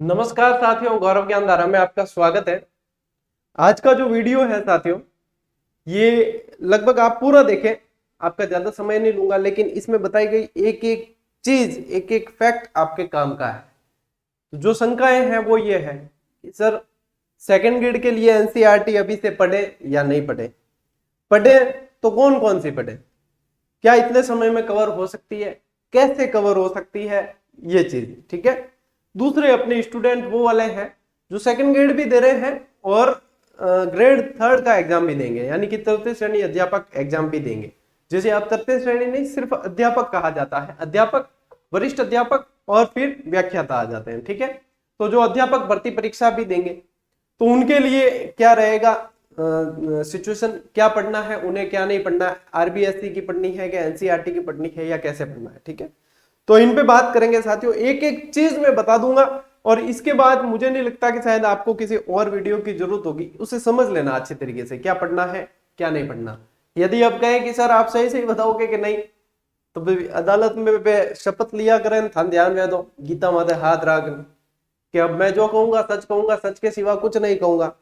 नमस्कार साथियों, गौरव ज्ञानधारा में आपका स्वागत है। आज का जो वीडियो है साथियों, ये लगभग आप पूरा देखें, आपका ज्यादा समय नहीं लूंगा, लेकिन इसमें बताई गई एक एक चीज, एक एक फैक्ट आपके काम का है। जो शंकाएं हैं वो ये है कि सर सेकंड ग्रेड के लिए एनसीईआरटी अभी से पढ़े या नहीं पढ़े, पढ़े तो कौन कौन सी पढ़े, क्या इतने समय में कवर हो सकती है, कैसे कवर हो सकती है, ये चीज ठीक है। दूसरे अपने स्टूडेंट वो वाले हैं जो सेकंड ग्रेड भी दे रहे हैं और ग्रेड थर्ड का एग्जाम भी देंगे, यानी कि तृतीय श्रेणी अध्यापक एग्जाम भी देंगे। जैसे आप तृतीय श्रेणी नहीं, सिर्फ अध्यापक कहा जाता है, अध्यापक, वरिष्ठ अध्यापक और फिर व्याख्याता आ जाते हैं, ठीक है। तो जो अध्यापक भर्ती परीक्षा भी देंगे तो उनके लिए क्या रहेगा सिचुएशन, क्या पढ़ना है उन्हें, क्या नहीं पढ़ना है, आरबीएससी की पढ़नी है क्या एनसीईआरटी की पढ़नी है या कैसे पढ़ना है, ठीक है। तो इन पे बात करेंगे साथियों, एक एक चीज मैं बता दूंगा और इसके बाद मुझे नहीं लगता कि शायद आपको किसी और वीडियो की जरूरत होगी, उसे समझ लेना अच्छे तरीके से, क्या पढ़ना है क्या नहीं पढ़ना। यदि आप कहें कि सर आप सही सही बताओगे कि नहीं, तो अदालत में शपथ लिया करें, थान ध्यान में दो, गीता माते हाथ रख कि अब मैं जो कहूंगा, सच के सिवा कुछ नहीं कहूंगा।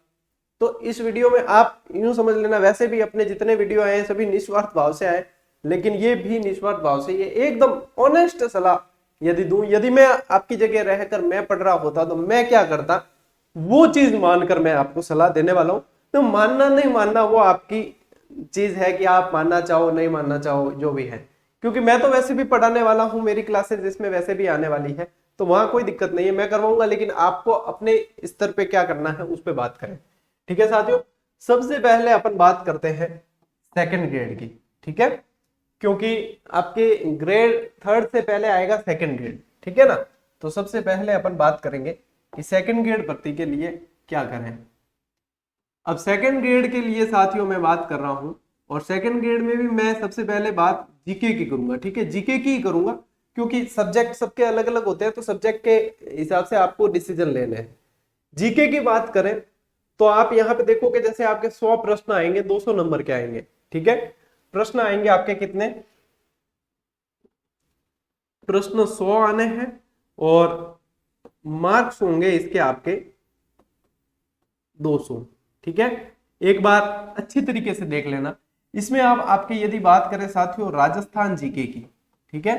तो इस वीडियो में आप यूं समझ लेना, वैसे भी अपने जितने वीडियो आए हैं सभी निस्वार्थ भाव से आए, लेकिन ये भी निस्वार्थ भाव से, ये एकदम ऑनेस्ट सलाह यदि दूं, यदि मैं आपकी जगह रहकर मैं पढ़ रहा होता तो मैं क्या करता, वो चीज मानकर मैं आपको सलाह देने वाला हूं। तो मानना नहीं मानना वो आपकी चीज है कि आप मानना चाहो नहीं मानना चाहो, जो भी है। क्योंकि मैं तो वैसे भी पढ़ाने वाला हूं, मेरी क्लासेस इसमें वैसे भी आने वाली है, तो वहां कोई दिक्कत नहीं है, मैं करवाऊंगा, लेकिन आपको अपने स्तर पे क्या करना है उस पर बात करें, ठीक है साथियों। सबसे पहले अपन बात करते हैं सेकंड ग्रेड की, ठीक है, क्योंकि आपके ग्रेड थर्ड से पहले आएगा सेकंड ग्रेड, ठीक है ना। तो सबसे पहले अपन बात करेंगे कि सेकंड ग्रेड भर्ती के लिए क्या करें। अब सेकंड ग्रेड के लिए साथियों मैं बात कर रहा हूं, और सेकंड ग्रेड में भी मैं सबसे पहले बात जीके की करूंगा, ठीक है, जीके की ही करूंगा, क्योंकि सब्जेक्ट सबके अलग अलग होते हैं, तो सब्जेक्ट के हिसाब से आपको डिसीजन लेने हैं। जीके की बात करें तो आप यहाँ पे देखोगे, जैसे आपके 100 प्रश्न आएंगे, 200 नंबर के आएंगे, ठीक है। प्रश्न आएंगे आपके कितने, प्रश्न 100 आने हैं और मार्क्स होंगे इसके आपके 200, ठीक है। एक बात अच्छी तरीके से देख लेना, इसमें आप आपके यदि बात करें साथियों राजस्थान जीके की, ठीक है,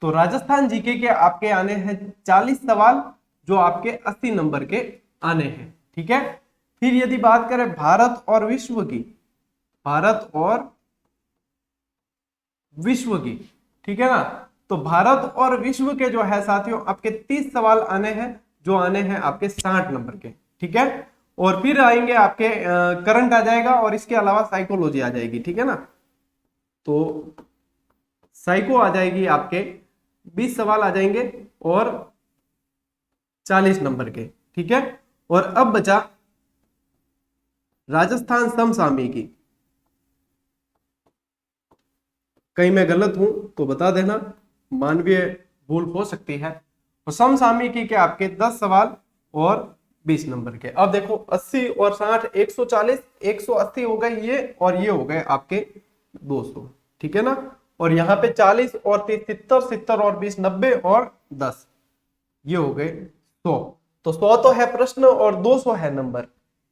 तो राजस्थान जीके के आपके आने हैं 40 सवाल जो आपके 80 नंबर के आने हैं, ठीक है। फिर यदि बात करें भारत और विश्व की, भारत और विश्व की, ठीक है ना, तो भारत और विश्व के जो है साथियों आपके 30 सवाल आने हैं जो आने हैं आपके 60 नंबर के, ठीक है। और फिर आएंगे आपके करंट आ जाएगा, और इसके अलावा साइकोलॉजी आ जाएगी, ठीक है ना। तो साइको आ जाएगी आपके 20 सवाल आ जाएंगे और 40 नंबर के, ठीक है। और अब बचा राजस्थान समसामयिकी, कहीं मैं गलत हूं तो बता देना, मानवीय भूल हो सकती है। तो समसामयिकी के आपके 10 सवाल और 20 नंबर के। अब देखो 80 और 60 140, 180 हो गए ये, और ये हो गए आपके 200, ठीक है ना। और यहाँ पे 40 और 30 70, 70 और 20 90 और 10, ये हो गए 100। तो 100 तो है प्रश्न और 200 है नंबर,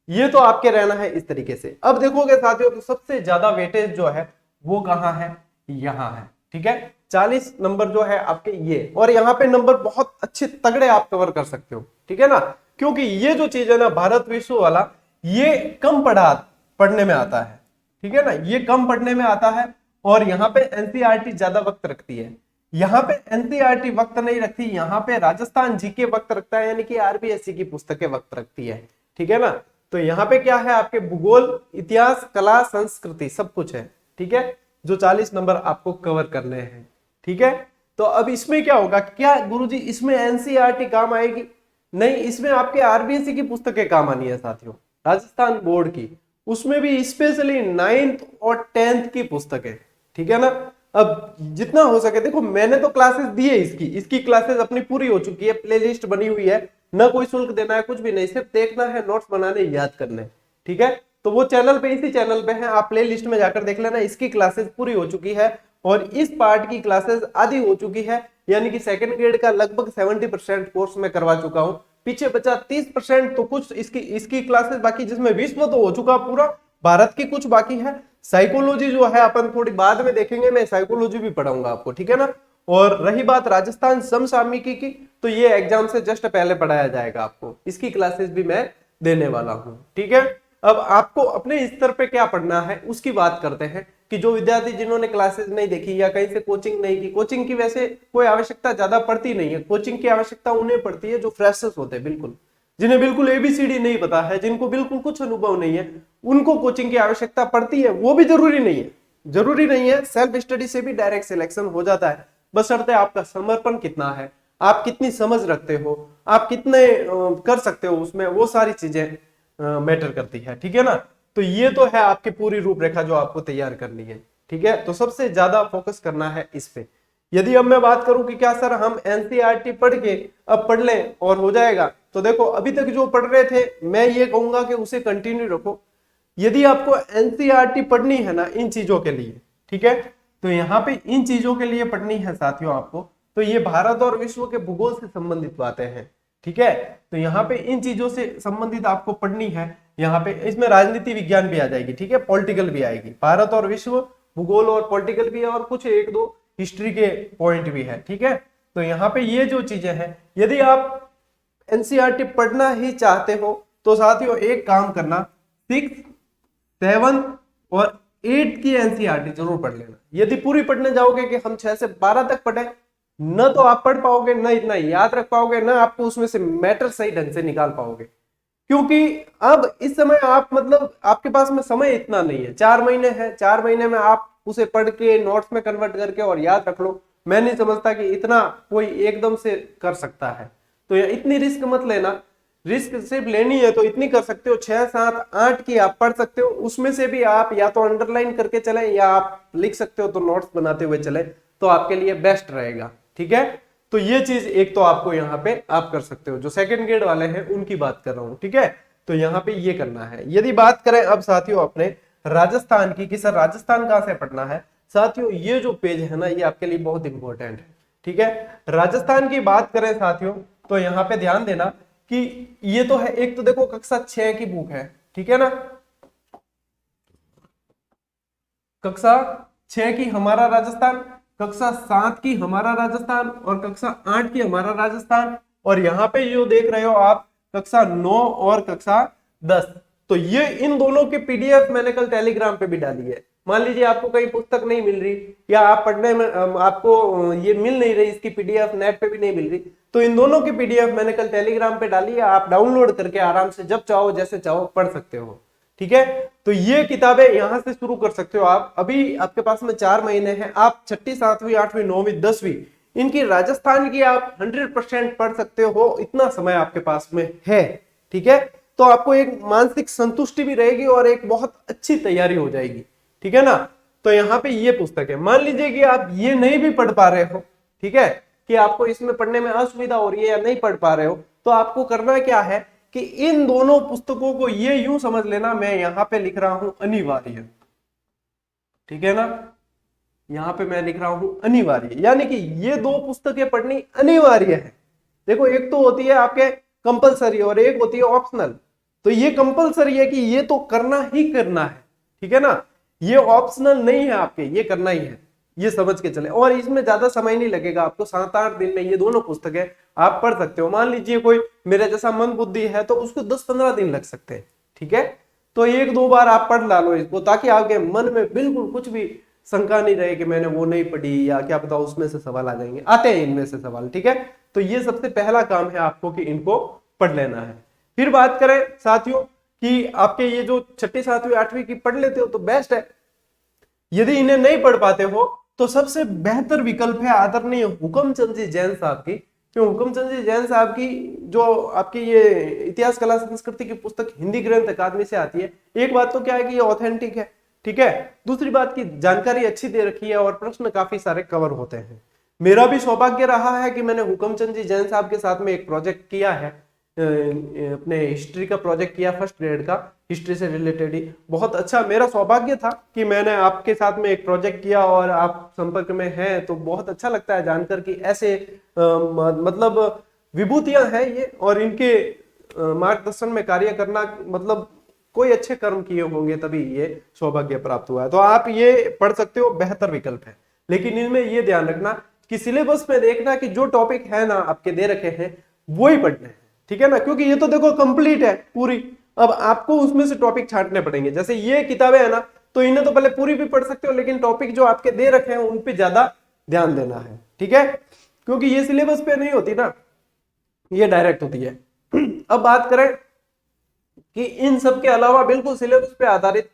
ये तो आपके रहना है इस तरीके से। अब देखोगे साथियों तो सबसे ज्यादा वेटेज जो है वो कहाँ है, यहाँ है, ठीक है। 40 नंबर जो है आपके ये, और यहाँ पे नंबर बहुत अच्छे तगड़े आप कवर कर सकते हो, ठीक है ना, क्योंकि ये जो चीज है ना भारत विश्व वाला, ये कम पढ़ने में आता है, ठीक है ना, ये कम पढ़ने में आता है। और यहाँ पे एनसीईआरटी ज्यादा वक्त रखती है, यहाँ पे एनसीईआरटी वक्त नहीं रखती, यहाँ पे राजस्थान जीके वक्त रखता है, यानी कि आरबीएससी की पुस्तकें वक्त रखती है, ठीक है ना। तो यहाँ पे क्या है आपके भूगोल, इतिहास, कला, संस्कृति सब कुछ है, ठीक है, जो 40 नंबर आपको कवर करने हैं, ठीक है। तो अब इसमें क्या होगा, क्या गुरुजी इसमें एनसीईआरटी काम आएगी, नहीं, इसमें आपके आरबीएससी की पुस्तकें काम आनी है साथियों, राजस्थान बोर्ड की, उसमें भी स्पेशली 9th और 10th की पुस्तकें, ठीक है ना। अब जितना हो सके देखो, मैंने तो क्लासेस दी है, इसकी क्लासेस अपनी पूरी हो चुकी है, प्लेलिस्ट बनी हुई है, ना कोई शुल्क देना है, कुछ भी नहीं, सिर्फ देखना है, नोट्स बनाने, याद करने, ठीक है। तो वो चैनल पे, इसी चैनल पे है, आप प्ले लिस्ट में जाकर देख लेना, इसकी क्लासेस पूरी हो चुकी है और इस पार्ट की क्लासेस आधी हो चुकी है, यानी कि सेकंड ग्रेड का लगभग 70% कोर्स मैं करवा चुका हूं, पीछे बचा 30%, तो कुछ इसकी इसकी क्लासेस बाकी, जिसमें विश्व तो हो चुका पूरा, भारत की कुछ बाकी है। साइकोलॉजी जो है अपन थोड़ी बाद में देखेंगे, मैं साइकोलॉजी भी पढ़ाऊंगा आपको, ठीक है ना। और रही बात राजस्थान समसामयिकी की, तो ये एग्जाम से जस्ट पहले पढ़ाया जाएगा आपको, इसकी क्लासेस भी मैं देने वाला हूं, ठीक है। अब आपको अपने स्तर पे क्या पढ़ना है उसकी बात करते हैं, कि जो विद्यार्थी जिन्होंने क्लासेस नहीं देखी या कहीं से कोचिंग नहीं की, कोचिंग की वैसे कोई आवश्यकता ज्यादा पड़ती नहीं है, कोचिंग की आवश्यकता उन्हें पड़ती है जो फ्रेशर्स होते हैं, बिल्कुल जिन्हें बिल्कुल एबीसीडी नहीं पता है, जिनको बिल्कुल कुछ अनुभव नहीं है, उनको कोचिंग की आवश्यकता पड़ती है। वो भी जरूरी नहीं है, जरूरी नहीं है, सेल्फ स्टडी से भी डायरेक्ट सिलेक्शन हो जाता है, बशर्ते आपका समर्पण कितना है, आप कितनी समझ रखते हो, आप कितने कर सकते हो उसमें, वो सारी चीजें मैटर करती है, ठीक है ना। तो ये तो है आपकी पूरी रूपरेखा जो आपको तैयार करनी है, ठीक है। तो सबसे ज्यादा फोकस करना है इस पे। यदि अब मैं बात करूं कि क्या सर हम एनसीईआरटी पढ़ के अब पढ़ लें और हो जाएगा, तो देखो अभी तक जो पढ़ रहे थे मैं ये कहूंगा कि उसे कंटिन्यू रखो। यदि आपको एनसीईआरटी पढ़नी है ना इन चीजों के लिए, ठीक है, तो यहाँ पे इन चीजों के लिए पढ़नी है साथियों आपको, तो ये भारत और विश्व के भूगोल से संबंधित बातें हैं, ठीक है। तो यहाँ पे इन चीजों से संबंधित आपको पढ़नी है। यहाँ पे इसमें राजनीति विज्ञान भी आ जाएगी, ठीक है, पॉलिटिकल भी आएगी, भारत और विश्व, भूगोल और पॉलिटिकल भी है, और कुछ एक दो हिस्ट्री के पॉइंट भी है, ठीक है। तो यहाँ पे ये जो चीजें हैं, यदि आप एनसीईआरटी पढ़ना ही चाहते हो तो साथियों एक काम करना, 6, 7 और 8 की एनसीईआरटी जरूर पढ़ लेना। यदि पूरी पढ़ने जाओगे कि हम 6 से 12 तक पढ़े, न तो आप पढ़ पाओगे, न इतना याद रख पाओगे, न आपको उसमें से मैटर सही ढंग से निकाल पाओगे, क्योंकि अब इस समय आप मतलब आपके पास में समय इतना नहीं है, 4 महीने है, 4 महीने में आप उसे पढ़ के नोट्स में कन्वर्ट करके और याद रख लो। मैं नहीं समझता कि इतना कोई एकदम से कर सकता है, तो इतनी रिस्क मत लेना। रिस्क सिर्फ लेनी है तो इतनी कर सकते हो, 6, 7, 8 की आप पढ़ सकते हो, उसमें से भी आप या तो अंडरलाइन करके चले या आप लिख सकते हो, तो नोट्स बनाते हुए चले तो आपके लिए बेस्ट रहेगा, ठीक है। तो ये चीज एक तो आपको यहाँ पे आप कर सकते हो, जो सेकंड ग्रेड वाले हैं उनकी बात कर रहा हूं, ठीक है। तो यहाँ पे ये करना है। यदि बात करें अब साथियों अपने राजस्थान की, कि सर राजस्थान कहाँ से पढ़ना है, साथियों ये जो पेज है ना ये आपके लिए बहुत इंपॉर्टेंट है, ठीक है। राजस्थान की बात करें साथियों, तो यहाँ पे ध्यान देना कि ये तो है, एक तो देखो कक्षा 6 की बुक है, ठीक है ना, कक्षा 6 की हमारा राजस्थान, कक्षा 7 की हमारा राजस्थान, और कक्षा 8 की हमारा राजस्थान, और यहाँ पे जो देख रहे हो आप कक्षा 9 और कक्षा 10। तो ये इन दोनों के पीडीएफ मैंने कल टेलीग्राम पे भी डाली है। मान लीजिए आपको कहीं पुस्तक नहीं मिल रही, या आप पढ़ने में आपको ये मिल नहीं रही, इसकी पीडीएफ नेट पे भी नहीं मिल रही, तो इन दोनों की पीडीएफ मैंने कल टेलीग्राम पे डाली है, आप डाउनलोड करके आराम से जब चाहो जैसे चाहो पढ़ सकते हो, ठीक है। तो ये किताबें यहां से शुरू कर सकते हो आप। अभी आपके पास में 4 महीने हैं, आप 6ठी, 7वीं, 8वीं, 9वीं, 10वीं इनकी राजस्थान की आप 100% पढ़ सकते हो, इतना समय आपके पास में है, ठीक है। तो आपको एक मानसिक संतुष्टि भी रहेगी और एक बहुत अच्छी तैयारी हो जाएगी, ठीक है ना। तो यहाँ पे ये पुस्तक है। मान लीजिए कि आप ये नहीं भी पढ़ पा रहे हो, ठीक है, कि आपको इसमें पढ़ने में असुविधा हो रही है या नहीं पढ़ पा रहे हो, तो आपको करना क्या है कि इन दोनों पुस्तकों को ये यूं समझ लेना, मैं यहां पे लिख रहा हूं अनिवार्य, ठीक है ना, यहां पे मैं लिख रहा हूं अनिवार्य, यानी कि ये दो पुस्तकें पढ़नी अनिवार्य है। देखो एक तो होती है आपके कंपलसरी और एक होती है ऑप्शनल। तो ये कंपलसरी है कि ये तो करना ही करना है, ठीक है ना, ये ऑप्शनल नहीं है आपके, ये करना ही है, ये समझ के चले। और इसमें ज्यादा समय नहीं लगेगा आपको, 7-8 दिन में ये दोनों पुस्तकें आप पढ़ सकते हो। मान लीजिए कोई मेरे जैसा मंद बुद्धि है तो उसको 10-15 दिन लग सकते हैं, ठीक है। तो 1-2 बार आप पढ़ डालो इसको, ताकि आपके मन में बिल्कुल कुछ भी शंका नहीं रहे कि मैंने वो नहीं पढ़ी, या क्या पता उसमें से सवाल आ जाएंगे, आते हैं इनमें से सवाल, ठीक है। तो ये सबसे पहला काम है आपको कि इनको पढ़ लेना है। फिर बात करें साथियों कि आपके ये जो 6ठी, 7वीं, 8वीं की पढ़ लेते हो तो बेस्ट है। यदि इन्हें नहीं पढ़ पाते हो तो सबसे बेहतर विकल्प है आदरणीय हुकमचंद जी जैन साहब की। क्यों? हुकमचंद जी जैन साहब की जो आपकी ये इतिहास कला संस्कृति की पुस्तक हिंदी ग्रंथ अकादमी से आती है, एक बात तो क्या है कि ये ऑथेंटिक है, ठीक है। दूसरी बात की जानकारी अच्छी दे रखी है और प्रश्न काफी सारे कवर होते हैं। मेरा भी सौभाग्य रहा है कि मैंने हुकमचंद जी जैन साहब के साथ में एक प्रोजेक्ट किया है, अपने हिस्ट्री का प्रोजेक्ट किया, फर्स्ट ग्रेड का, हिस्ट्री से रिलेटेड ही। बहुत अच्छा मेरा सौभाग्य था कि मैंने आपके साथ में एक प्रोजेक्ट किया और आप संपर्क में हैं, तो बहुत अच्छा लगता है जानकर कि ऐसे मतलब विभूतियां हैं ये, और इनके मार्गदर्शन में कार्य करना मतलब कोई अच्छे कर्म किए होंगे तभी ये सौभाग्य प्राप्त हुआ है। तो आप ये पढ़ सकते हो, बेहतर विकल्प है। लेकिन इनमें ये ध्यान रखना कि सिलेबस में देखना कि जो टॉपिक है ना आपके दे रखे हैं वो ही पढ़ने हैं, ठीक है ना, क्योंकि ये तो देखो कंप्लीट है पूरी, अब आपको उसमें से टॉपिक छांटने पड़ेंगे। जैसे ये किताबें है ना, तो इन्हें तो पहले पूरी भी पढ़ सकते हो, लेकिन टॉपिक जो आपके दे रखे हैं उन पे ज्यादा ध्यान देना है, ठीक है, क्योंकि ये सिलेबस पे नहीं होती ना, ये डायरेक्ट होती है। अब बात करें कि इन सब के अलावा बिल्कुल सिलेबस पे आधारित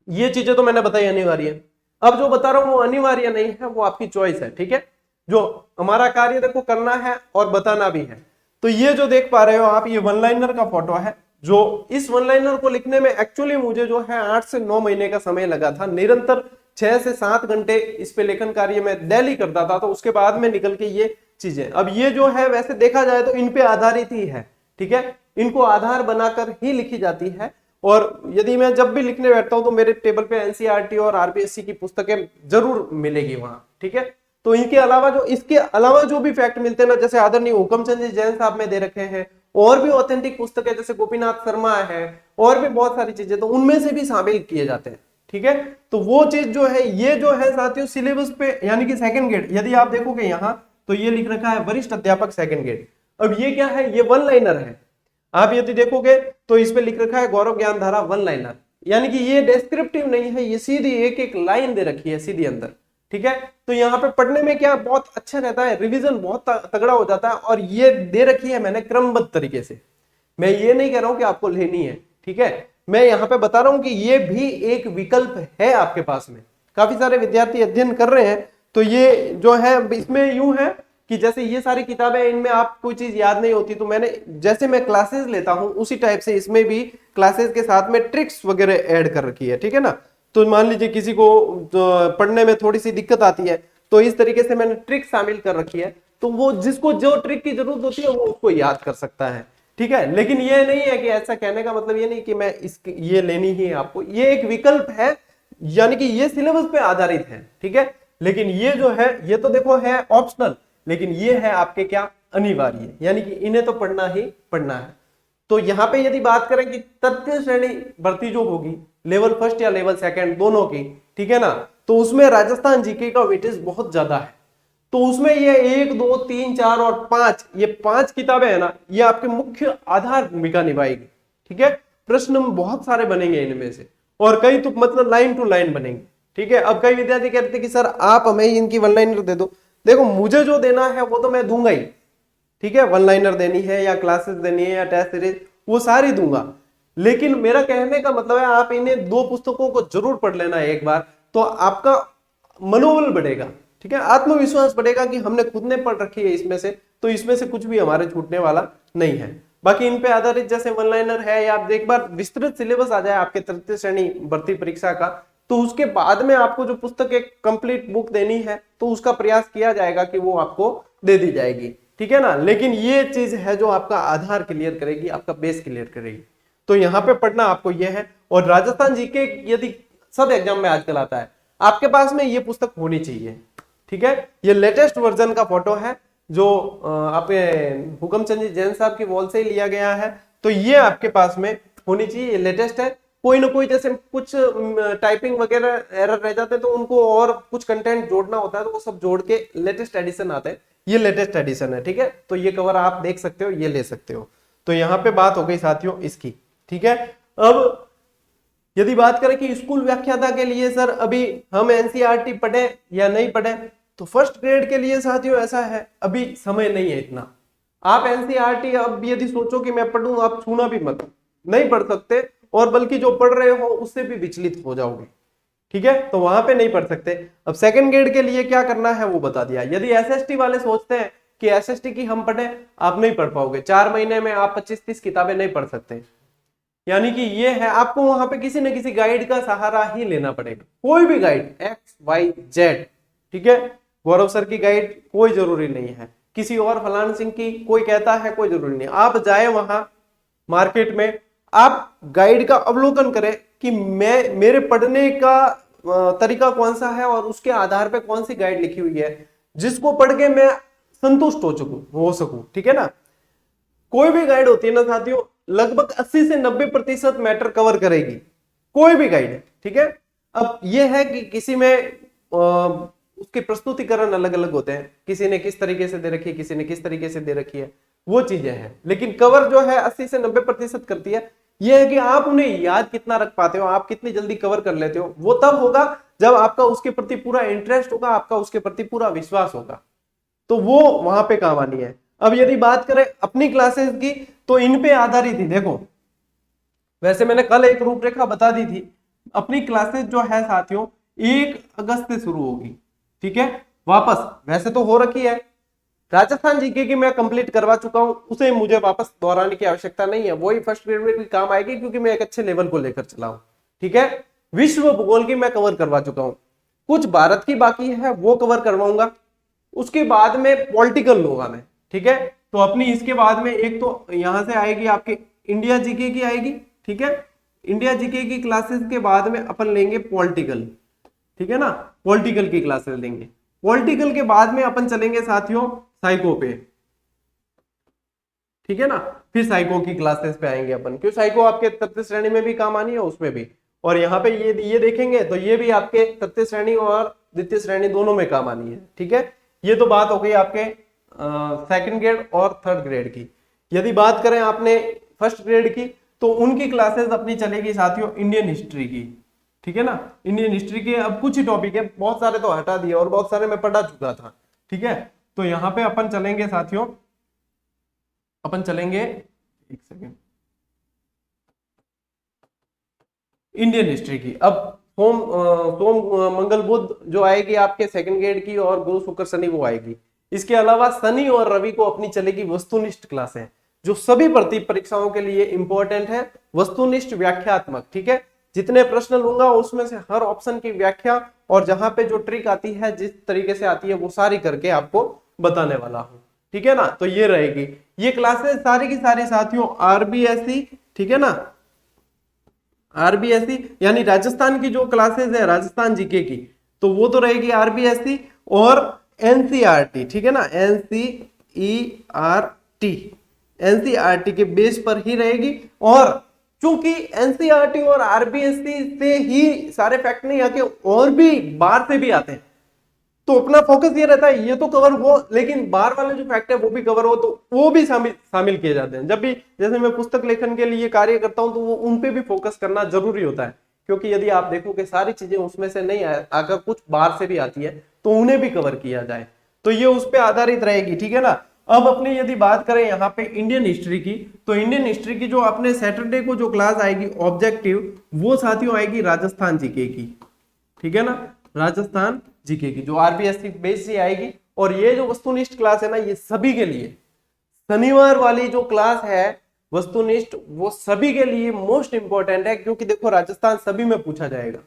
ये चीजें तो मैंने बताई अनिवार्य है। अब जो बता रहा हूं वो अनिवार्य नहीं है, वो आपकी चॉइस है, ठीक है। जो हमारा कार्य देखो करना है और बताना भी है। तो ये जो देख पा रहे हो आप, ये वन लाइनर का फोटो है। जो इस वन लाइनर को लिखने में एक्चुअली मुझे जो है 8 से 9 महीने का समय लगा था। निरंतर 6 से 7 घंटे इस पे लेखन कार्य में डेली करता था, तो उसके बाद में निकल के ये चीजें। अब ये जो है वैसे देखा जाए तो इन पे आधारित ही है, ठीक है, इनको आधार बनाकर ही लिखी जाती है। और यदि मैं जब भी लिखने बैठता हूं तो मेरे टेबल पे एनसीईआरटी और आरपीएससी की पुस्तकें जरूर मिलेगी वहां, ठीक है। तो इनके अलावा जो इसके अलावा जो भी फैक्ट मिलते हैं ना, जैसे आदरणीय हुकमचंद जी जैन साहब में दे रखे हैं, और भी ऑथेंटिक पुस्तकें जैसे गोपीनाथ शर्मा है, और भी बहुत सारी चीजें, तो उनमें से भी शामिल किए जाते हैं, ठीक है। तो वो चीज जो है, ये जो है साथियों सिलेबस पे, यानी कि सेकंड ग्रेड, यदि आप देखोगे यहाँ तो ये लिख रखा है वरिष्ठ अध्यापक सेकंड ग्रेड। अब ये क्या है, ये वन लाइनर है। आप यदि देखोगे तो इस पे लिख रखा है गौरव ज्ञान धारा वन लाइनर, यानी कि ये डिस्क्रिप्टिव नहीं है, ये सीधी एक एक लाइन दे रखी है सीधी अंदर, ठीक है। तो यहाँ पे पढ़ने में क्या बहुत अच्छा रहता है, रिवीजन बहुत तगड़ा हो जाता है। और ये दे रखी है मैंने क्रमबद्ध तरीके से। मैं ये नहीं कह रहा हूं कि आपको लेनी है, ठीक है, मैं यहाँ पे बता रहा हूं कि ये भी एक विकल्प है आपके पास में। काफी सारे विद्यार्थी अध्ययन कर रहे हैं, तो ये जो है इसमें यूं है कि जैसे ये सारी किताबें, इनमें आप कोई चीज याद नहीं होती, तो मैंने जैसे मैं क्लासेस लेता हूं उसी टाइप से इसमें भी क्लासेस के साथ में ट्रिक्स वगैरह ऐड कर रखी है, ठीक है ना। तो मान लीजिए किसी को पढ़ने में थोड़ी सी दिक्कत आती है, तो इस तरीके से मैंने ट्रिक शामिल कर रखी है, तो वो जिसको जो ट्रिक की जरूरत होती है वो उसको याद कर सकता है, ठीक है। लेकिन ये नहीं है कि ऐसा कहने का मतलब ये नहीं कि मैं ये लेनी ही है आपको, ये एक विकल्प है, यानी कि ये सिलेबस पे आधारित है, ठीक है। लेकिन ये जो है ये तो देखो है ऑप्शनल, लेकिन ये है आपके क्या अनिवार्य, यानी कि इन्हें तो पढ़ना ही पढ़ना है। तो यहाँ पे यदि बात करें कि तृतीय श्रेणी भर्ती जो होगी लेवल फर्स्ट या लेवल सेकंड दोनों की, ठीक है ना, तो उसमें राजस्थान जीके का वेटेज बहुत ज्यादा है। तो उसमें ये 1, 2, 3, 4 और 5, ये 5 किताबें है ना, ये आपके मुख्य आधार भूमिका निभाएगी, ठीक है। प्रश्न बहुत सारे बनेंगे इनमें से, और कई तो मतलब लाइन टू लाइन बनेंगे, ठीक है। अब कई विद्यार्थी कहते हैं कि सर आप हमें इनकी वन लाइनर दे दो। देखो मुझे जो देना है वो तो मैं दूंगा ही, ठीक है, वन लाइनर देनी है या क्लासेस देनी है या टेस्ट सीरीज, वो सारी दूंगा। लेकिन मेरा कहने का मतलब है आप इन्हें 2 पुस्तकों को जरूर पढ़ लेना है एक बार, तो आपका मनोबल बढ़ेगा, ठीक है, आत्मविश्वास बढ़ेगा कि हमने खुद ने पढ़ रखी है इसमें से, तो इसमें से कुछ भी हमारे छूटने वाला नहीं है। बाकी इन पे आधारित जैसे वन लाइनर है, या आप एक बार विस्तृत सिलेबस आ जाए आपके तृतीय श्रेणी भर्ती परीक्षा का, तो उसके बाद में आपको जो पुस्तक एक कंप्लीट बुक देनी है, तो उसका प्रयास किया जाएगा कि वो आपको दे दी जाएगी, ठीक है ना। लेकिन ये चीज है जो आपका आधार क्लियर करेगी, आपका बेस क्लियर करेगी। तो यहाँ पे पढ़ना आपको ये है। और राजस्थान जीके यदि सब एग्जाम में आजकल आता है, आपके पास में ये पुस्तक होनी चाहिए, ठीक है। ये लेटेस्ट वर्जन का फोटो है जो आपके हुकमचंद जी जैन साहब की वॉल से ही लिया गया है, तो ये आपके पास में होनी चाहिए, ये लेटेस्ट है। कोई ना कोई जैसे कुछ टाइपिंग वगैरह एरर रह जाते हैं, तो उनको और कुछ कंटेंट जोड़ना होता है, तो वो सब जोड़ के लेटेस्ट एडिशन आते हैं, ये लेटेस्ट एडिशन है, ठीक है। तो ये कवर आप देख सकते हो, ये ले सकते हो। तो यहाँ पे बात हो गई साथियों इसकी, ठीक है। अब यदि बात करें कि स्कूल व्याख्याता के लिए सर अभी हम एनसीईआरटी पढ़े या नहीं पढ़े, तो फर्स्ट ग्रेड के लिए साथियों ऐसा है अभी समय नहीं है इतना। आप एनसीईआरटी अब यदि सोचो कि मैं पढ़ूं, आप छूना भी मत, नहीं पढ़ सकते, और बल्कि जो पढ़ रहे हो उससे भी विचलित हो जाओगे, ठीक है, तो वहां पे नहीं पढ़ सकते। अब सेकंड ग्रेड के लिए क्या करना है वो बता दिया। यदि एसएसटी वाले सोचते हैं कि एसएसटी की हम पढ़े, आप नहीं पढ़ पाओगे, 4 महीने में आप 25-30 किताबें नहीं पढ़ सकते। यानी कि ये है आपको वहां पे किसी न किसी गाइड का सहारा ही लेना पड़ेगा, कोई भी गाइड XYZ, ठीक है। गौरव सर की गाइड कोई जरूरी नहीं है, किसी और फलान सिंह की कोई कहता है कोई जरूरी नहीं। आप जाए वहां मार्केट में, आप गाइड का अवलोकन करें कि मैं मेरे पढ़ने का तरीका कौन सा है, और उसके आधार पे कौन सी गाइड लिखी हुई है, जिसको पढ़ के मैं संतुष्ट हो सकूं, ठीक है ना। कोई भी गाइड होती है ना साथियों, लगभग 80 से 90% मैटर कवर करेगी, कोई भी गाइड, ठीक है। अब यह है कि किसी में उसके प्रस्तुतिकरण अलग अलग होते हैं, किसी ने किस तरीके से दे रखी है, किसी ने किस तरीके से दे रखी है, वो चीजें हैं। लेकिन कवर जो है 80 से 90% करती है। यह है कि आप उन्हें याद कितना रख पाते हो, आप कितनी जल्दी कवर कर लेते हो, वो तब होगा जब आपका उसके प्रति पूरा इंटरेस्ट होगा, आपका उसके प्रति पूरा विश्वास होगा, तो वो वहां पे काम आनी है। अब यदि बात करें अपनी क्लासेस की, तो इन पे आधारित ही देखो, वैसे मैंने कल एक रूपरेखा बता दी थी। अपनी क्लासेस जो है साथियों 1 अगस्त से शुरू होगी, ठीक है। वापस वैसे तो हो रखी है, राजस्थान जीके की मैं कंप्लीट करवा चुका हूं, उसे मुझे वापस दोहराने की आवश्यकता नहीं है, वही फर्स्ट ग्रेड में भी काम आएगी क्योंकि मैं एक अच्छे लेवल को लेकर चला हूं, ठीक है। विश्व भूगोल की मैं कवर करवा चुका हूं, कुछ भारत की बाकी है वो कवर करवाऊंगा, उसके बाद में पॉलिटिकल लूंगा मैं, ठीक है। तो अपनी इसके बाद में एक तो यहां से आएगी आपके इंडिया जीके की आएगी, ठीक है। इंडिया जीके की क्लासेस के बाद में अपन लेंगे पॉलिटिकल, ठीक है ना, पॉलिटिकल की क्लासेस लेंगे। पॉलिटिकल के बाद में अपन चलेंगे साथियों साइको पे, ठीक है ना, फिर साइको की क्लासेस पे आएंगे अपन, क्यों साइको आपके तृतीय श्रेणी में भी काम आनी है, उसमें भी। और यहाँ पे ये देखेंगे तो ये भी आपके तृतीय श्रेणी और द्वितीय श्रेणी दोनों में काम आनी है, ठीक है। ये तो बात हो गई आपके सेकंड ग्रेड और थर्ड ग्रेड की। यदि बात करें आपने फर्स्ट ग्रेड की, तो उनकी क्लासेस अपनी चलेगी साथियों इंडियन हिस्ट्री की, ठीक है ना। इंडियन हिस्ट्री के अब कुछ ही टॉपिक है, बहुत सारे तो हटा दिए और बहुत सारे मैं पढ़ा चुका था, ठीक है। तो यहाँ पे अपन चलेंगे साथियों, अपन चलेंगे एक सेकेंड इंडियन हिस्ट्री की। अब सोम मंगल बुध जो आएगी आपके सेकंड ग्रेड की, और गुरु शुक्र शनि वो आएगी। इसके अलावा शनि और रवि को अपनी चलेगी वस्तुनिष्ठ क्लास है, जो सभी भर्ती परीक्षाओं के लिए इंपॉर्टेंट है, वस्तुनिष्ठ व्याख्यात्मक, ठीक है। जितने प्रश्न लूंगा उसमें से हर ऑप्शन की व्याख्या और जहां पे जो ट्रिक आती है, जिस तरीके से आती है, वो सारी करके आपको बताने वाला हूं, ठीक है ना। तो ये रहेगी, ये क्लासेस सारी की सारी साथियों आरबीएससी, ठीक है ना, आरबीएससी यानी राजस्थान की जो क्लासेस है राजस्थान जीके की, तो वो तो रहेगी आरबीएससी और एनसीईआरटी, ठीक है ना, एनसीईआरटी, एनसीईआरटी के बेस पर ही रहेगी। और चूंकि एनसीईआरटी और आरबीएससी से ही सारे फैक्ट नहीं आके और भी बाहर से भी आते हैं, तो अपना फोकस ये रहता है ये तो कवर हो, लेकिन बाहर वाले जो फैक्ट है वो भी कवर हो, तो वो भी शामिल किए जाते हैं। जब भी जैसे मैं पुस्तक लेखन के लिए कार्य करता हूं, तो वो उन पे भी फोकस करना जरूरी होता है, क्योंकि यदि आप देखो कि सारी चीजें उसमें से नहीं अगर कुछ बाहर से भी आती है तो उन्हें भी कवर किया जाए, तो ये उस पर आधारित रहेगी, ठीक है ना। अब अपनी यदि बात करें यहाँ पे इंडियन हिस्ट्री की, तो इंडियन हिस्ट्री की जो अपने सैटरडे को जो क्लास आएगी ऑब्जेक्टिव, वो साथियों आएगी राजस्थान जीके की, ठीक है ना, राजस्थान जीके की, जो आरबीएससी बेस से आएगी। और ये जो वस्तुनिष्ठ क्लास है ना, ये सभी के लिए, शनिवार वाली जो क्लास है वस्तुनिष्ठ, वो सभी के लिए मोस्ट इंपॉर्टेंट है, क्योंकि देखो राजस्थान सभी में पूछा जाएगा।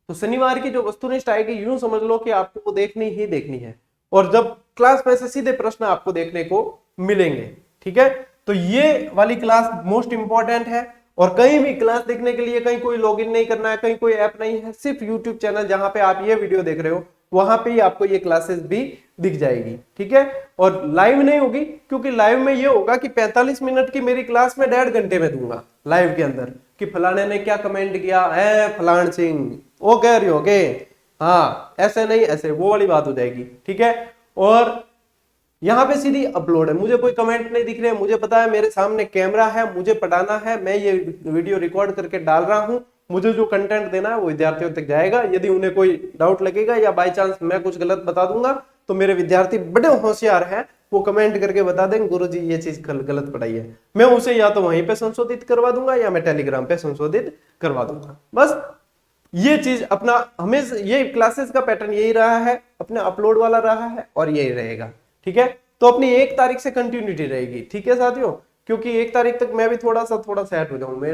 तो शनिवार की जो वस्तुनिष्ठ आएगी, यूं समझ लो कि आपको वो देखनी ही देखनी है, और जब क्लास में से सीधे प्रश्न आपको देखने को मिलेंगे, ठीक है। तो ये वाली क्लास मोस्ट इंपॉर्टेंट है, और कहीं भी क्लास देखने के लिए कहीं कोई लॉगिन नहीं करना है, कहीं कोई ऐप नहीं है, सिर्फ यूट्यूब चैनल जहां पे आप ये वीडियो देख रहे हो वहां पे ही आपको ये क्लासेस भी दिख जाएगी, ठीक है। और लाइव नहीं होगी, क्योंकि लाइव में ये होगा कि 45 मिनट की मेरी क्लास में 1.5 घंटे में दूंगा लाइव के अंदर, कि फलाने ने क्या कमेंट किया है, फलान सिंह वो कह रही हो के हाँ ऐसे नहीं ऐसे, वो वाली बात हो जाएगी, ठीक है। और यहाँ पे सीधी अपलोड है, मुझे कोई कमेंट नहीं दिख रहे, मुझे पता है मेरे सामने कैमरा है, मुझे पढ़ाना है, मैं ये वीडियो रिकॉर्ड करके डाल रहा हूँ, मुझे जो कंटेंट देना है वो विद्यार्थियों तक जाएगा। यदि उन्हें कोई डाउट लगेगा या बाय चांस मैं कुछ गलत बता दूंगा, तो मेरे विद्यार्थी बड़े होशियार हैं, वो कमेंट करके बता देंगे गुरुजी ये चीज गलत पढ़ाई है, मैं उसे या तो वहीं पे संशोधित करवा दूंगा या मैं टेलीग्राम पे संशोधित करवा दूंगा। बस ये चीज अपना हमेशा, ये क्लासेस का पैटर्न यही रहा है, अपने अपलोड वाला रहा है और यही रहेगा, ठीक है। तो अपनी 1 तारीख से कंटिन्यूटी रहेगी, ठीक है साथियों, क्योंकि 1 तारीख तक मैं भी थोड़ा सेट हो जाऊं। मैं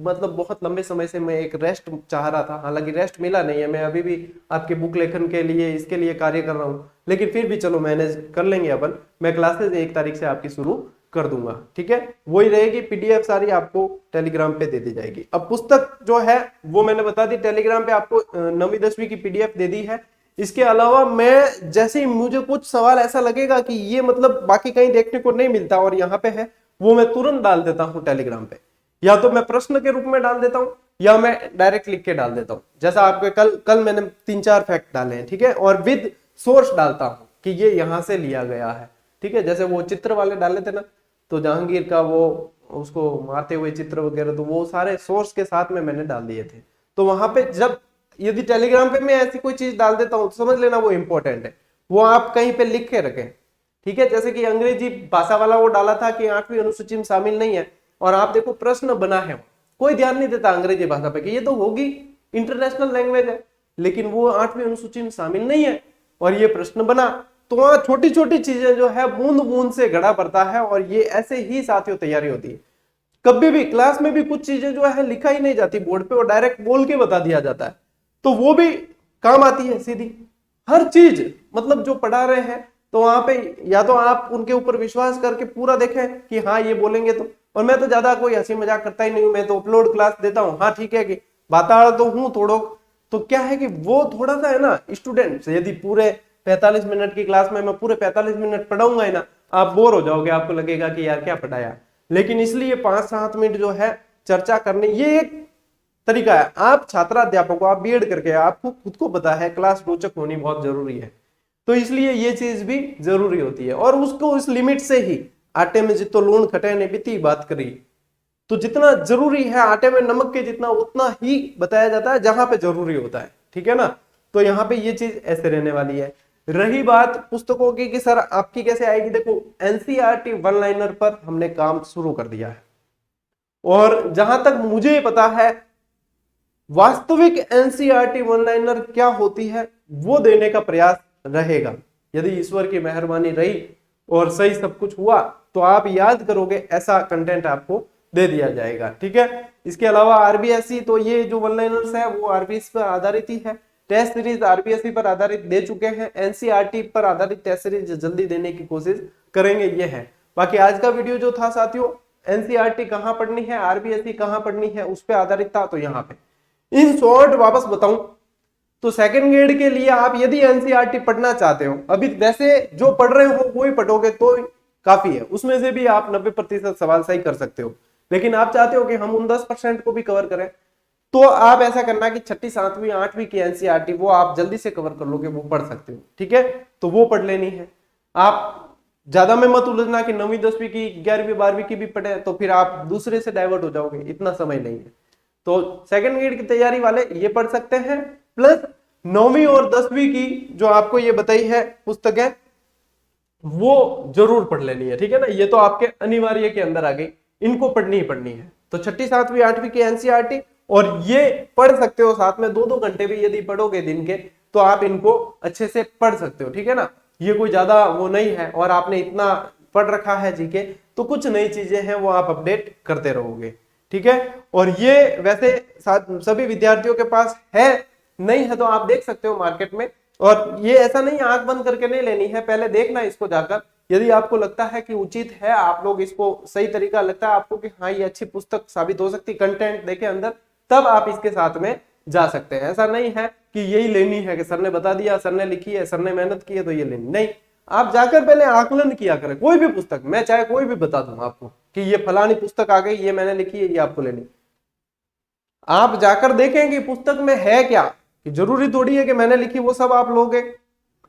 मतलब बहुत लंबे समय से मैं एक रेस्ट चाह रहा था, हालांकि रेस्ट मिला नहीं है, मैं अभी भी आपके बुक लेखन के लिए इसके लिए कार्य कर रहा हूं, लेकिन फिर भी चलो मैनेज कर लेंगे अपन। मैं क्लासेस 1 तारीख से आपकी शुरू कर दूंगा, ठीक है। वही रहेगी, पीडीएफ सारी आपको टेलीग्राम पे दे दी जाएगी। अब पुस्तक जो है वो मैंने बता दी, टेलीग्राम पे आपको 9वीं 10वीं की पीडीएफ दे दी है, इसके अलावा मैं जैसे ही मुझे कुछ सवाल ऐसा लगेगा कि ये मतलब बाकी कहीं देखने को नहीं मिलता और यहाँ पे है, वो मैं तुरंत डाल देता हूँ टेलीग्राम पे। या तो मैं प्रश्न के रूप में डाल देता हूँ या मैं डायरेक्ट लिख के डाल देता हूँ। जैसा आपके कल मैंने 3-4 फैक्ट डाले हैं, ठीक है, और विद सोर्स डालता हूँ कि ये यहाँ से लिया गया है, ठीक है। जैसे वो चित्र वाले डाले थे ना, तो जहांगीर का वो उसको मारते हुए चित्र वगैरह, तो वो सारे सोर्स के साथ में मैंने डाल दिए थे। तो वहां पे जब यदि टेलीग्राम पे मैं ऐसी कोई चीज डाल देता हूँ तो समझ लेना वो इंपॉर्टेंट है, वो आप कहीं पे लिख के रखें, ठीक है। जैसे कि अंग्रेजी भाषा वाला वो डाला था कि 8वीं अनुसूची में शामिल नहीं है, और आप देखो प्रश्न बना है, कोई ध्यान नहीं देता अंग्रेजी भाषा पे कि ये तो होगी, इंटरनेशनल लैंग्वेज है, लेकिन वो 8वीं अनुसूची में शामिल नहीं है और ये प्रश्न बना। तो वहां छोटी छोटी चीजें जो है बूंद बूंद से घड़ा पड़ता है, और ये ऐसे ही साथियों तैयारी होती है। कभी भी क्लास में भी कुछ चीजें जो है लिखा ही नहीं जाती बोर्ड पे और डायरेक्ट बोल के बता दिया जाता है, तो वो भी काम आती है सीधी हर चीज, मतलब जो पढ़ा रहे हैं। तो वहां पे या तो आप उनके ऊपर विश्वास करके पूरा देखें कि हाँ ये बोलेंगे तो, और मैं तो ज्यादा कोई हंसी मजाक करता ही नहीं हूं, मैं तो अपलोड क्लास देता हूँ। हाँ ठीक है कि बाता तो हूँ थोड़ो, तो क्या है कि वो थोड़ा सा है ना, स्टूडेंट यदि पूरे 45 मिनट की क्लास में मैं पूरे 45 मिनट पढ़ाऊंगा ही ना, आप बोर हो जाओगे, आपको लगेगा कि यार क्या पढ़ाया। लेकिन इसलिए 5-7 मिनट जो है चर्चा करनी, ये एक तरीका है। आप छात्राध्यापक को, आप बीएड करके, आपको खुद को पता है क्लास रोचक होनी बहुत जरूरी है, तो इसलिए ये चीज भी जरूरी होती है। और उसको इस लिमिट से ही, आटे में जितो लूण खटे ने बीती बात करी, तो जितना जरूरी है आटे में नमक के जितना, उतना ही बताया जाता है जहां पे जरूरी होता है, ठीक है ना। तो यहाँ पे ये चीज ऐसे रहने वाली है। रही बात पुस्तकों की कि सर आपकी कैसे आएगी, देखो एनसीईआरटी वन लाइनर पर हमने काम शुरू कर दिया है, और जहां तक मुझे पता है वास्तविक एनसीईआरटी वन लाइनर क्या होती है वो देने का प्रयास रहेगा। यदि ईश्वर की मेहरबानी रही और सही सब कुछ हुआ तो आप याद करोगे, ऐसा कंटेंट आपको दे दिया जाएगा, ठीक है। इसके अलावा आरबीएससी, तो ये जो वन लाइनर्स है वो आरबीएससी पर आधारित ही है। टेस्ट सीरीज आरबीएससी पर आधारित दे चुके हैं, एनसीईआरटी पर आधारित टेस्ट सीरीज जल्दी देने की कोशिश करेंगे, ये है। बाकी आज का वीडियो जो था साथियों, एनसीईआरटी कहां पढ़नी है, आरबीएससी कहां पढ़नी है, उस पर आधारित था। तो यहाँ पे इन शॉर्ट वापस बताऊं तो सेकंड ग्रेड के लिए आप यदि एनसीईआरटी पढ़ना चाहते हो, अभी वैसे जो पढ़ रहे हो वो ही पढ़ोगे तो काफी है, उसमें से भी आप 90% सवाल सही कर सकते हो। लेकिन आप चाहते हो कि हम उन 10% को भी कवर करें, तो आप ऐसा करना कि 6ठी 7वीं 8वीं की एनसीईआरटी वो आप जल्दी से कवर कर लोगे, वो पढ़ सकते हो, ठीक है। तो वो पढ़ लेनी है। आप ज्यादा में मत उलझना कि 9वीं 10वीं की 11वीं 12वीं की भी पढ़े, तो फिर आप दूसरे से डाइवर्ट हो जाओगे, इतना समय नहीं है। तो सेकंड ग्रेड की तैयारी वाले ये पढ़ सकते हैं, प्लस 9वीं और 10वीं की जो आपको ये बताई है पुस्तकें, वो जरूर पढ़ लेनी है, ठीक है ना। ये तो आपके अनिवार्य के अंदर आ गई, इनको पढ़नी ही पढ़नी है। तो 6ठी 7वीं 8वीं की एनसीईआरटी, और ये पढ़ सकते हो साथ में 2-2 घंटे भी यदि पढ़ोगे दिन के, तो आप इनको अच्छे से पढ़ सकते हो, ठीक है ना। ये कोई ज्यादा वो नहीं है, और आपने इतना पढ़ रखा है जीके, तो कुछ नई चीजें हैं वो आप अपडेट करते रहोगे, ठीक है। और ये वैसे सभी विद्यार्थियों के पास है, नहीं है तो आप देख सकते हो मार्केट में। और ये ऐसा नहीं आंख बंद करके नहीं लेनी है, पहले देखना इसको जाकर, यदि आपको लगता है कि उचित है, आप लोग इसको सही तरीका लगता है आपको कि हाँ ये अच्छी पुस्तक साबित हो सकती, कंटेंट देखे अंदर, तब आप इसके साथ में जा सकते हैं। ऐसा नहीं है कि यही लेनी है कि सर ने बता दिया, सर ने लिखी है, सर ने मेहनत की है तो ये लेनी, नहीं। आप जाकर पहले आकलन किया करें, कोई भी पुस्तक, मैं चाहे कोई भी बता दूं आपको कि ये फलानी पुस्तक आ गई, ये मैंने लिखी है, ये आपको लेनी, आप जाकर देखें कि पुस्तक में है क्या, कि जरूरी थोड़ी है कि मैंने लिखी वो सब आप लोगे।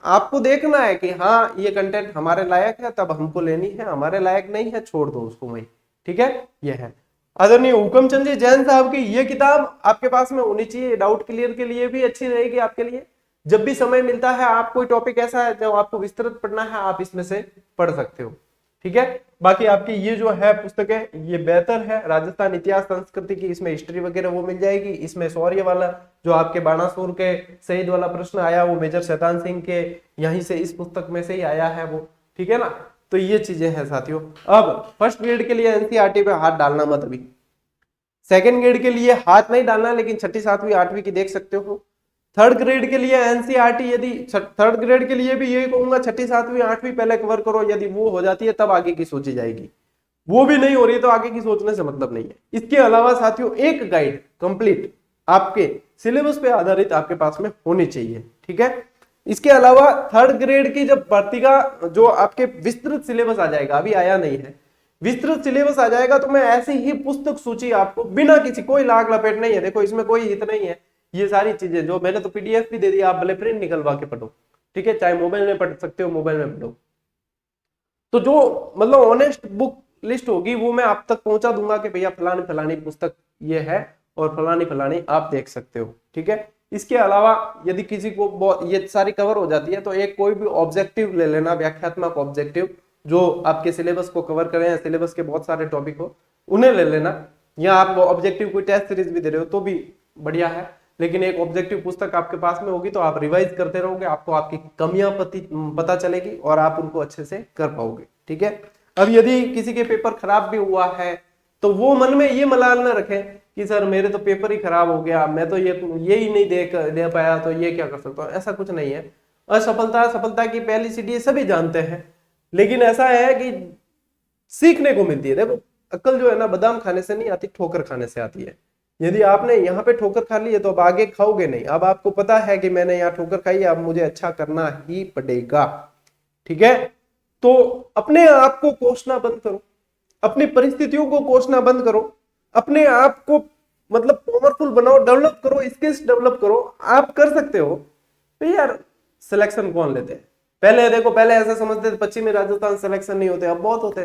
आपको देखना है कि हाँ ये कंटेंट हमारे लायक है तब हमको लेनी है, हमारे लायक नहीं है छोड़ दो उसको वहीं, ठीक है। ये है आदरणीय हुकमचंद जी जैन साहब की ये किताब आपके पास में होनी चाहिए, डाउट क्लियर के लिए भी अच्छी रहेगी आपके लिए। जब भी समय मिलता है, आप कोई टॉपिक ऐसा है जो आपको विस्तृत पढ़ना है, आप इसमें से पढ़ सकते हो, ठीक है। बाकी आपकी ये जो है पुस्तक है ये बेहतर है, राजस्थान इतिहास संस्कृति की, इसमें हिस्ट्री वगैरह वो मिल जाएगी। इसमें शौर्य वाला जो आपके बाणासुर के शहीद वाला प्रश्न आया, वो मेजर शैतान सिंह के यहीं से इस पुस्तक में से ही आया है वो, ठीक है ना। तो ये चीजें हैं साथियों। अब फर्स्ट ग्रेड के लिए एनसीईआरटी पे हाथ डालना मत, अभी सेकंड ग्रेड के लिए हाथ नहीं डालना, लेकिन 6ठी 7वीं 8वीं की देख सकते हो। थर्ड ग्रेड के लिए एनसीईआरटी, यदि थर्ड ग्रेड के लिए भी यही कहूंगा 6ठी 7वीं 8वीं पहले कवर करो, यदि वो हो जाती है तब आगे की सोची जाएगी, वो भी नहीं हो रही है तो आगे की सोचने से मतलब नहीं है। इसके अलावा साथियों एक गाइड कंप्लीट आपके सिलेबस पे आधारित आपके पास में होनी चाहिए, ठीक है। इसके अलावा थर्ड ग्रेड की जब भर्ती का जो आपके विस्तृत सिलेबस आ जाएगा, अभी आया नहीं है, विस्तृत सिलेबस आ जाएगा, तो मैं ऐसी ही पुस्तक सूची आपको बिना किसी कोई लाग लपेट नहीं है, देखो इसमें कोई हित नहीं है, ये सारी चीजें जो मैंने तो पीडीएफ भी दे दी, आप भले प्रिंट निकलवा के पढ़ो, ठीक है, चाहे मोबाइल में पढ़ सकते हो, मोबाइल में पढ़ो। तो जो मतलब ऑनेस्ट बुक लिस्ट होगी वो मैं आप तक पहुंचा दूंगा कि भैया फलानी फलानी पुस्तक ये है और फलानी फलानी आप देख सकते हो, ठीक है। इसके अलावा यदि किसी को ये सारी कवर हो जाती है तो एक कोई भी ऑब्जेक्टिव ले लेना, व्याख्यात्मक ऑब्जेक्टिव जो आपके सिलेबस को कवर करें, या सिलेबस के बहुत सारे टॉपिक हो उन्हें ले लेना, या आप ऑब्जेक्टिव कोई टेस्ट सीरीज भी दे रहे हो तो भी बढ़िया है, लेकिन एक ऑब्जेक्टिव पुस्तक आपके पास में होगी तो आप रिवाइज करते रहोगे, आपको आपकी कमियां पता चलेगी और आप उनको अच्छे से कर पाओगे, ठीक है। अब यदि किसी के पेपर खराब भी हुआ है तो वो मन में ये मलाल न रखें कि सर मेरे तो पेपर ही खराब हो गया, मैं तो ये ही नहीं दे पाया, तो ये क्या कर सकता हूँ, ऐसा कुछ नहीं है। असफलता सफलता की पहली सीढ़ी सभी जानते हैं, लेकिन ऐसा है कि सीखने को मिलती है। देखो अक्ल जो है ना बादाम खाने से नहीं आती, ठोकर खाने से आती है। यदि आपने यहाँ पे ठोकर खा ली है तो अब आगे खाओगे नहीं, अब आपको पता है कि मैंने यहाँ ठोकर खाई है, अब मुझे अच्छा करना ही पड़ेगा, ठीक है। तो अपने आप को कोसना बंद करो, अपनी परिस्थितियों को कोसना बंद करो, अपने आप को मतलब पावरफुल बनाओ, डेवलप करो, स्किल्स डेवलप करो, आप कर सकते हो। तो यार सिलेक्शन कौन लेते हैं, पहले देखो पहले ऐसा समझते थे पश्चिमी राजस्थान सिलेक्शन नहीं होते, अब बहुत होते।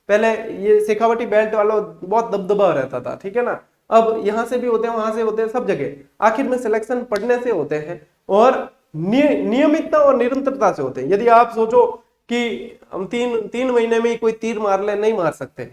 पहले ये शेखावटी बेल्ट वालों बहुत दबदबा रहता था, ठीक है ना, अब यहां से भी होते हैं, वहां से होते हैं, सब जगह आखिर में सिलेक्शन पढ़ने से होते हैं और नियमितता और निरंतरता से होते हैं। यदि आप सोचो कि हम तीन महीने में कोई तीर मार ले, नहीं मार सकते,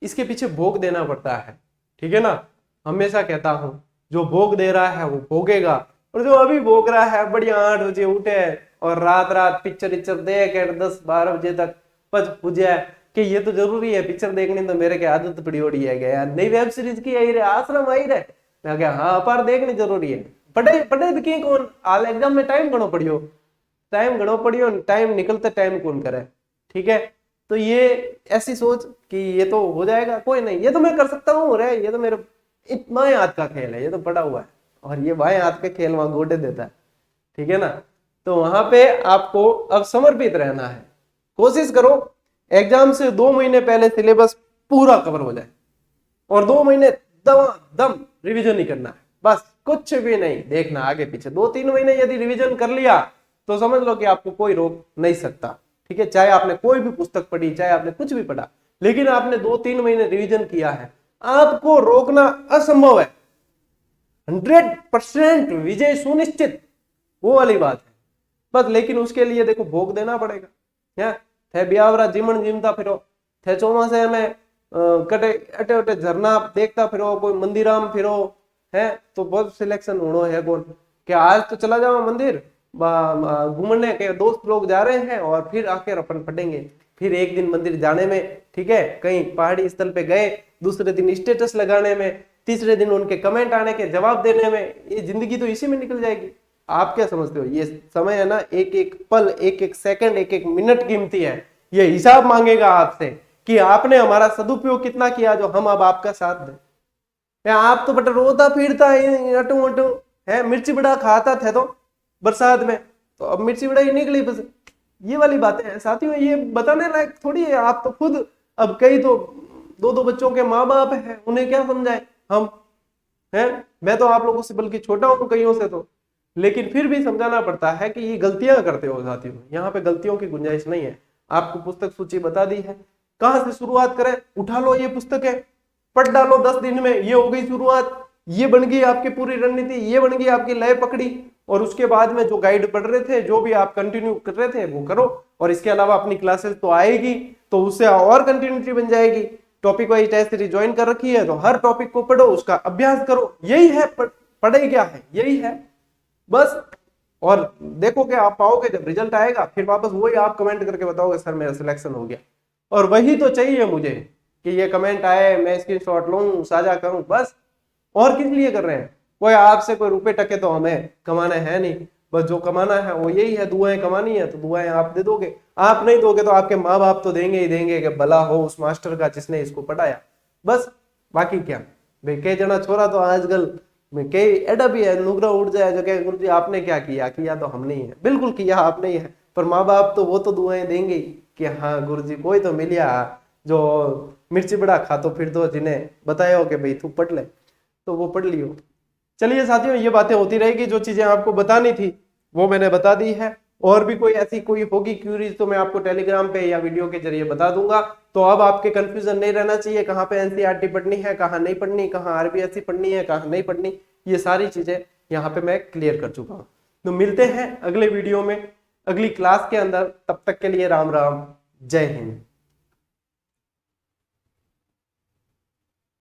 इसके पीछे भोग देना पड़ता है, ठीक है ना। हमेशा कहता हूं जो भोग दे रहा है वो भोगेगा, और जो अभी भोग रहा है बढ़िया 8 बजे उठे और रात रात पिक्चर देख 10-12 बजे तक पच पूजा कि ये तो जरूरी है पिक्चर देखने, तो मेरे के आदत पड़ी ओड़ी है गया, नई वेब सीरीज की आई रे, आश्रम आई रे, मैं क्या हाँ अपार देखनी जरूरी है, पढ़े पढ़े भी की कौन आल एग्जाम में टाइम गणो पड़ियो, टाइम निकलते टाइम कौन करे, ठीक है। तो ये ऐसी सोच कि ये तो हो जाएगा, कोई नहीं, ये तो मैं कर सकता हूँ रे, ये तो मेरे बाएं हाथ का खेल है, ये तो पड़ा हुआ है, और ये बाएं हाथ का खेल वहां गोडे देता है, ठीक है ना। तो वहां पे आपको अब समर्पित रहना है, कोशिश करो एग्जाम से 2 महीने पहले सिलेबस पूरा कवर हो जाए, और 2 महीने दम रिवीजन ही करना है, बस कुछ भी नहीं देखना आगे पीछे। 2-3 महीने यदि रिवीजन कर लिया तो समझ लो कि आपको कोई रोक नहीं सकता, ठीक है, चाहे आपने कोई भी पुस्तक पढ़ी, चाहे आपने कुछ भी पढ़ा, लेकिन आपने 2-3 महीने रिवीजन किया है, आपको रोकना असंभव है, 100% विजय सुनिश्चित, वो वाली बात है बस। लेकिन उसके लिए देखो भोग देना पड़ेगा, थे ब्यावरा जीवन जीमता फिरो, थे चौमासे में कटे अटे अटे झरना देखता फिरो, कोई मंदिराम फिरो, है तो बहुत सिलेक्शन होनो है कौन कि आज तो चला जाओ मंदिर घूमने के, दोस्त लोग जा रहे हैं और फिर आकर अपन पढ़ेंगे, फिर एक दिन मंदिर जाने में, ठीक है, कहीं पहाड़ी स्थल पे गए, दूसरे दिन स्टेटस लगाने में, तीसरे दिन उनके कमेंट आने के जवाब देने में, ये जिंदगी तो इसी में निकल जाएगी। आप क्या समझते हो, ये समय है ना, एक एक पल, एक एक सेकंड, एक एक मिनट कीमती है, ये हिसाब मांगेगा आपसे कि आपने हमारा सदुपयोग कितना किया जो हम अब आपका साथ दें। आप तो बट रोता फिरता अटू अटू है, मिर्ची बड़ा खाता थे तो बरसात में, तो अब मिर्ची बड़ा ही निकली बस, ये वाली बातें हैं साथियों, ये बताने लायक थोड़ी है। आप तो खुद अब कई तो 2-2 बच्चों के माँ बाप हैं, उन्हें क्या समझाए हम, हैं, मैं तो आप लोगों से बल्कि छोटा हूं कईयों से तो, लेकिन फिर भी समझाना पड़ता है कि ये गलतियां करते हो साथियों, यहाँ पे गलतियों की गुंजाइश नहीं है। आपको पुस्तक सूची बता दी है, कहां से शुरुआत करें, उठा लो ये पुस्तक है, पढ़ डालो 10 दिन में, ये हो गई शुरुआत, ये बन गई आपकी पूरी रणनीति, ये बन गई आपकी लय पकड़ी, और उसके बाद में जो गाइड पढ़ रहे थे, जो भी आप कंटिन्यू कर रहे थे वो करो, और इसके अलावा अपनी क्लासेस तो आएगी तो उससे और कंटिन्यूटी बन जाएगी। Topic wise test series join कर रखी है तो हर टॉपिक को पढ़ो, उसका अभ्यास करो, यही है पढ़ाई क्या है, यही है बस। और देखो कि आप पाओगे जब रिजल्ट आएगा फिर वापस वही आप कमेंट करके बताओगे सर मेरा सिलेक्शन हो गया, और वही तो चाहिए मुझे कि ये कमेंट आए, मैं स्क्रीनशॉट लूं, साझा करूं, बस। और किस लिए कर रहे हैं, कोई आपसे कोई रुपए टके तो हमें कमाना है नहीं, बस जो कमाना है वो यही है, दुआएं कमानी है तो दुआएं आप दे दोगे, आप नहीं दोगे तो आपके माँ बाप तो देंगे ही देंगे कि भला हो उस मास्टर का जिसने इसको पढ़ाया, बस। बाकी क्या भाई, कई जना छोरा तो आजकल में कई एडा भी है, नुगरा उड़ जाएगा क्या गुरु जी आपने क्या किया, किया तो हमने ही है, बिल्कुल किया आपने ही है, पर माँ बाप तो वो तो दुआएं देंगे ही कि हाँ गुरु जी कोई तो मिलिया जो मिर्ची बड़ा खा, तो फिर तो जिन्हें बताया हो कि भाई तू पढ़ ले तो वो पढ़ लियो। चलिए साथियों, ये बातें होती रहेगी, जो चीजें आपको बतानी थी वो मैंने बता दी है। और भी कोई ऐसी कोई होगी क्यूरीज तो मैं आपको टेलीग्राम पे या वीडियो के जरिए बता दूंगा। तो अब आपके कंफ्यूजन नहीं रहना चाहिए, कहाँ पे एनसीईआरटी पढ़नी है, कहाँ नहीं पढ़नी, कहाँ आरबीएसई पढ़नी है, कहाँ नहीं पढ़नी, ये सारी चीजें यहाँ पे मैं क्लियर कर चुका हूँ। तो मिलते हैं अगले वीडियो में, अगली क्लास के अंदर, तब तक के लिए राम राम, जय हिंद।